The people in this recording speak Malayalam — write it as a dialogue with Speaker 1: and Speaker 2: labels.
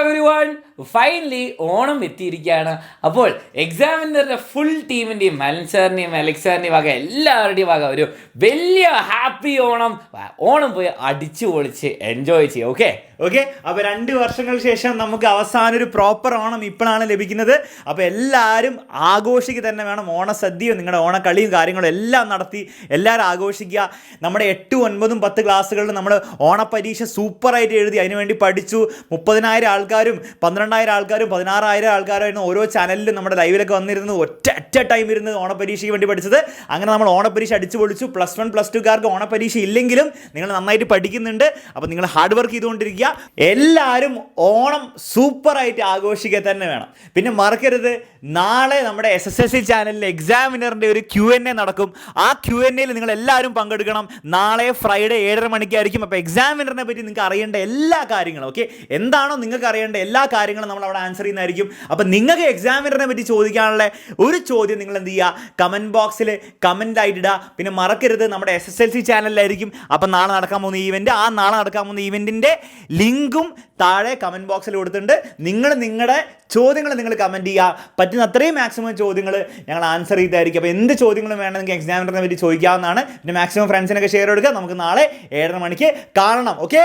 Speaker 1: everyone. ഫൈനലി ഓണം എത്തിയിരിക്കുകയാണ്. അപ്പോൾ എക്സാമിനറുടെ ഫുൾ ടീമിൻ്റെയും മലൻ സാറിൻ്റെയും അലക്സ് സാറിൻ്റെയും വക എല്ലാവരുടെയും വക ഒരു വലിയ ഹാപ്പി ഓണം. ഓണം പോയി അടിച്ചു പൊളിച്ച് എൻജോയ് ചെയ്യും. ഓക്കെ
Speaker 2: അപ്പോൾ 2 വർഷങ്ങൾക്ക് ശേഷം നമുക്ക് അവസാനം ഒരു പ്രോപ്പർ ഓണം ഇപ്പോഴാണ് ലഭിക്കുന്നത്. അപ്പോൾ എല്ലാവരും ആഘോഷിക്കുക തന്നെ വേണം. ഓണസദ്യയും നിങ്ങളുടെ ഓണക്കളിയും കാര്യങ്ങളും എല്ലാം നടത്തി എല്ലാവരും ആഘോഷിക്കുക. നമ്മുടെ 8, 9, 10 ക്ലാസ്സുകളിൽ നമ്മൾ ഓണപ്പരീക്ഷ സൂപ്പറായിട്ട് എഴുതി, അതിനുവേണ്ടി പഠിച്ചു. 30,000 ആൾക്കാരും 12,000 ആൾക്കാരും 16,000 ആൾക്കാരായിരുന്നു ഓരോ ചാനലിലും നമ്മുടെ ലൈവിലൊക്കെ വന്നിരുന്നത്. ഒറ്റ ടൈം ഇരുന്ന് ഓണപ്പരീക്ഷയ്ക്ക് വേണ്ടി പഠിച്ചത്. അങ്ങനെ നമ്മൾ ഓണപ്പരീക്ഷ അടിച്ചു പൊളിച്ചു. +1 +2കാർക്ക് ഓണപ്പരീക്ഷ ഇല്ലെങ്കിലും നിങ്ങൾ നന്നായിട്ട് പഠിക്കുന്നുണ്ട്. അപ്പോൾ നിങ്ങൾ ഹാർഡ് വർക്ക് ചെയ്തുകൊണ്ടിരിക്കുക. എല്ലാവരും ഓണം സൂപ്പറായിട്ട് ആഘോഷിക്കുക തന്നെ വേണം. പിന്നെ മറക്കരുത്, നാളെ നമ്മുടെ SSLC ചാനലിൽ എക്സാമിനറിൻ്റെ ഒരു Q&A നടക്കും. ആ Q&Aയിൽ നിങ്ങൾ എല്ലാവരും പങ്കെടുക്കണം. നാളെ ഫ്രൈഡേ 7:30 മണിക്കായിരിക്കും. അപ്പോൾ എക്സാമിനറിനെ പറ്റി നിങ്ങൾക്ക് അറിയേണ്ട എല്ലാ കാര്യങ്ങളും എന്താണോ നിങ്ങൾക്ക് അറിയേണ്ട എല്ലാ കാര്യങ്ങളും നമ്മൾ അവിടെ ആൻസർ ചെയ്യുന്നതായിരിക്കും. അപ്പോൾ നിങ്ങൾക്ക് എക്സാമിനറിനെ പറ്റി ചോദിക്കാനുള്ള ഒരു ചോദ്യം നിങ്ങൾ എന്ത് ചെയ്യുക, കമൻറ്റ് ബോക്സിൽ കമൻ്റ് ആയിട്ട് ഇടുക. പിന്നെ മറക്കരുത്, നമ്മുടെ SSLC ചാനലിലായിരിക്കും അപ്പോൾ നാളെ നടക്കാൻ പോകുന്ന ഈവൻറ്റ്. ആ നാളെ നടക്കാൻ പോകുന്ന ഈവൻറ്റിൻ്റെ ലിങ്കും താഴെ കമൻറ്റ് ബോക്സിൽ കൊടുത്തിട്ടുണ്ട്. നിങ്ങളുടെ ചോദ്യങ്ങൾ നിങ്ങൾ കമൻറ്റ് ചെയ്യുക. പറ്റുന്ന അത്രയും മാക്സിമം ചോദ്യങ്ങൾ ഞങ്ങൾ ആൻസർ ചെയ്തായിരിക്കും. അപ്പോൾ എന്ത് ചോദ്യങ്ങളും വേണമെങ്കിൽ എക്സാമിനറിനെ പറ്റി ചോദിക്കാവുന്നതാണ്. പിന്നെ മാക്സിമം ഫ്രണ്ട്സിനൊക്കെ ഷെയർ കൊടുക്കുക. നമുക്ക് നാളെ 7:30 മണിക്ക് കാണണം. ഓക്കെ.